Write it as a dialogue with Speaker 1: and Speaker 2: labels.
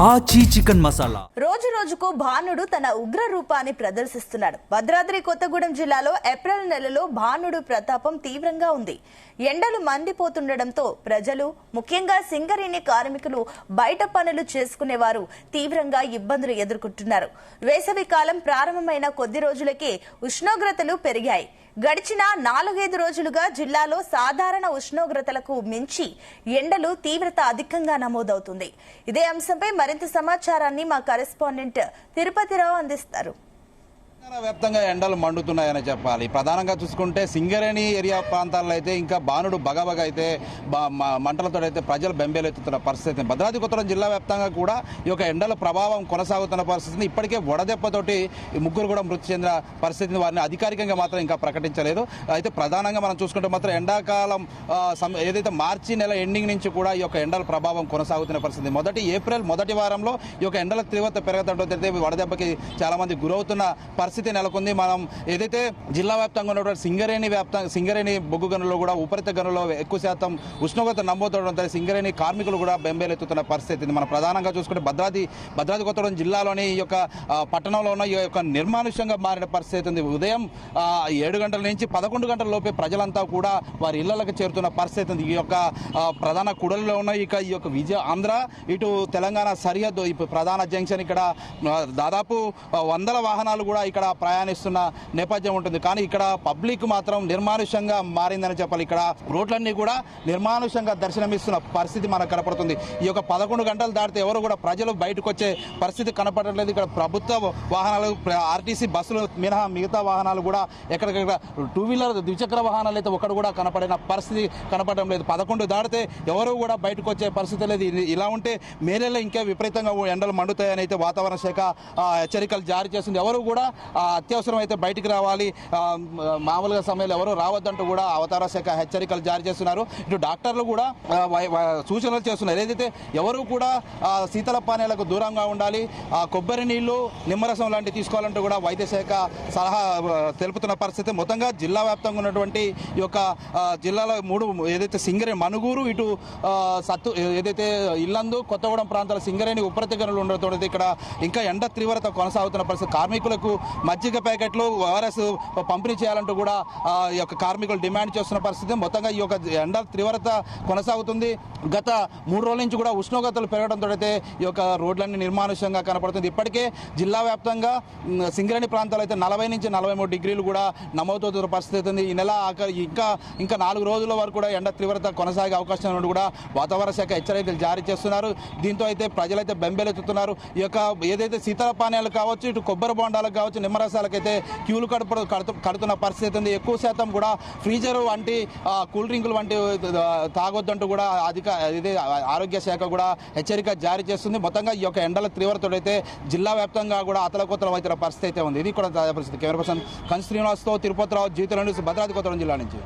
Speaker 1: ఆచి చికెన్ మసాలా
Speaker 2: రోజు రోజుకు భానుడు తన ఉగ్ర రూపాన్ని ప్రదర్శిస్తున్నాడు. భద్రాద్రి కొత్తగూడెం జిల్లాలో ఏప్రిల్ నెలలో భానుడు ప్రతాపం తీవ్రంగా ఉంది. ఎండలు మండిపోతుండటంతో ప్రజలు, ముఖ్యంగా సింగరేణి కార్మికులు బయట పనులు చేసుకునేవారు తీవ్రంగా ఇబ్బందులు ఎదుర్కొంటున్నారు. వేసవి కాలం ప్రారంభమైన కొద్ది రోజులకే ఉష్ణోగ్రతలు పెరిగాయి. గడిచిన 4-5 రోజులుగా జిల్లాలో సాధారణ ఉష్ణోగ్రతలకు మించి ఎండలు తీవ్రత అధికంగా నమోదవుతుంది. ఇదే అంశంపై మరింత సమాచారాన్ని మా కరెస్పాండెంట్ తిరుపతిరావు అందిస్తారు.
Speaker 3: వ్యాప్తంగా ఎండలు మండుతున్నాయని చెప్పాలి. ప్రధానంగా చూసుకుంటే సింగరేణి ఏరియా ప్రాంతాల్లో అయితే ఇంకా బాణుడు బగబగ అయితే మంటలతో అయితే ప్రజలు బెంబేలెత్తుతున్న పరిస్థితి. భద్రాద్రి కొత్తగూడెం జిల్లా వ్యాప్తంగా కూడా ఈ యొక్క ఎండల ప్రభావం కొనసాగుతున్న పరిస్థితిని ఇప్పటికే వడదెబ్బతోటి ముగ్గురు కూడా మృతి చెందిన పరిస్థితిని వారిని అధికారికంగా మాత్రం ఇంకా ప్రకటించలేదు. అయితే ప్రధానంగా మనం చూసుకుంటే మాత్రం ఎండాకాలం ఏదైతే మార్చి నెల ఎండింగ్ నుంచి కూడా ఈ యొక్క ఎండల ప్రభావం కొనసాగుతున్న పరిస్థితి. ఏప్రిల్ మొదటి వారంలో ఈ యొక్క ఎండల తీవ్రత పెరగడంతో వడదెబ్బకి చాలా మంది గురవుతున్న పరిస్థితి నెలకొంది. మనం ఏదైతే జిల్లా వ్యాప్తంగా ఉన్నటువంటి సింగరేణి బొగ్గు గనుల్లో కూడా ఉపరిత గనుల్లో ఎక్కువ శాతం ఉష్ణోగ్రత నమోదవడంతో సింగరేణి కార్మికులు కూడా బెంబేలెత్తుతున్న పరిస్థితి. మనం ప్రధానంగా చూసుకుంటే భద్రాద్రి కొత్తగూడెం జిల్లాలోని ఈ యొక్క పట్టణంలో ఉన్న ఈ యొక్క నిర్మానుష్యంగా మారిన పరిస్థితి ఉంది. ఉదయం 7 గంటల నుంచి 11 గంటల లోపే ప్రజలంతా కూడా వారి ఇళ్లకు చేరుతున్న పరిస్థితి ఉంది. ఈ యొక్క ప్రధాన కూడలిలో ఉన్న ఈ యొక్క ఆంధ్ర ఇటు తెలంగాణ సరిహద్దు ప్రధాన జంక్షన్ ఇక్కడ దాదాపు 100 వాహనాలు కూడా ఇక్కడ ప్రయాణిస్తున్న నేపథ్యం ఉంటుంది. కానీ ఇక్కడ పబ్లిక్ మాత్రం నిర్మానుష్యంగా మారిందని చెప్పాలి. ఇక్కడ రోడ్లన్నీ కూడా నిర్మానుష్యంగా దర్శనమిస్తున్న పరిస్థితి మనకు కనపడుతుంది. ఈ యొక్క 11 గంటలు దాటితే ఎవరు కూడా ప్రజలు బయటకు వచ్చే పరిస్థితి కనపడట్లేదు. ఇక్కడ ప్రభుత్వ వాహనాలు, ఆర్టీసీ బస్సులు మినహా మిగతా వాహనాలు కూడా ఎక్కడికక్కడ 2 వీలర్ ద్విచక్ర వాహనాలు అయితే ఒకటి కూడా కనపడిన పరిస్థితి కనపడడం లేదు. 11 దాటితే ఎవరు కూడా బయటకు వచ్చే పరిస్థితి లేదు. ఇలా ఉంటే మే నెలలో ఇంకా విపరీతంగా ఎండలు మండుతాయని అయితే వాతావరణ శాఖ హెచ్చరికలు జారీ చేస్తుంది. ఎవరు కూడా అత్యవసరం అయితే బయటికి రావాలి, మామూలుగా సమయంలో ఎవరు రావద్దంటూ కూడా వాతావరణ శాఖ హెచ్చరికలు జారీ చేస్తున్నారు. ఇటు డాక్టర్లు కూడా సూచనలు చేస్తున్నారు. ఏదైతే ఎవరు కూడా శీతల పానీయాలకు దూరంగా ఉండాలి, కొబ్బరి నీళ్లు, నిమ్మరసం లాంటివి తీసుకోవాలంటూ కూడా వైద్య శాఖ సలహా తెలుపుతున్న పరిస్థితి. మొత్తంగా జిల్లా వ్యాప్తంగా ఉన్నటువంటి ఈ యొక్క జిల్లాలో 3 ఏదైతే సింగరేణి మనుగూరు, ఇటు ఏదైతే ఇల్లందు, కొత్తగూడెం ప్రాంతాల సింగరేణి ఉపరిత గనులు ఉండడంతో ఇక్కడ ఇంకా ఎండ తీవ్రత కొనసాగుతున్న పరిస్థితి. కార్మికులకు మజ్జిగ ప్యాకెట్లు, ఓఆర్ఎస్ పంపిణీ చేయాలంటూ కూడా ఈ యొక్క కార్మికులు డిమాండ్ చేస్తున్న పరిస్థితి. మొత్తంగా ఈ యొక్క ఎండ తీవ్రత కొనసాగుతుంది. గత 3 రోజుల నుంచి కూడా ఉష్ణోగ్రతలు పెరగడంతో అయితే ఈ యొక్క రోడ్లన్నీ నిర్మానుష్యంగా కనపడుతుంది. ఇప్పటికే జిల్లా వ్యాప్తంగా సింగరేణి ప్రాంతాలు అయితే 40 నుంచి 43 డిగ్రీలు కూడా నమోదవుతున్న పరిస్థితి ఉంది. ఈ నెల ఇంకా 4 రోజుల వరకు కూడా ఎండ తీవ్రత కొనసాగే అవకాశం ఉన్నట్టు కూడా వాతావరణ శాఖ హెచ్చరికలు జారీ చేస్తున్నారు. దీంతో అయితే ప్రజలైతే బెంబేలెత్తుతున్నారు. ఈ యొక్క ఏదైతే శీతల పానీయాలు కావచ్చు, ఇటు కొబ్బరి బొండాలకు కావచ్చు, నిమ్మరసాలకైతే క్యూలు కడుతున్న పరిస్థితి ఉంది. ఎక్కువ శాతం కూడా ఫ్రీజర్ వంటి కూల్ డ్రింకులు వంటి తాగొద్దంటూ కూడా ఆరోగ్య శాఖ కూడా హెచ్చరిక జారీ చేస్తుంది. మొత్తంగా ఈ యొక్క ఎండల తీవ్రత అయితే జిల్లా వ్యాప్తంగా కూడా అతలకొత్తల అవుతున్న పరిస్థితి అయితే ఉంది. ఇది కూడా తాజా పరిస్థితి. కెమెరా పర్సన్ కన్ శ్రీనివాస్తో తిరుపతిరావు, జీవితంలో భద్రాద్రి కొత్తగూడెం జిల్లా నుంచి.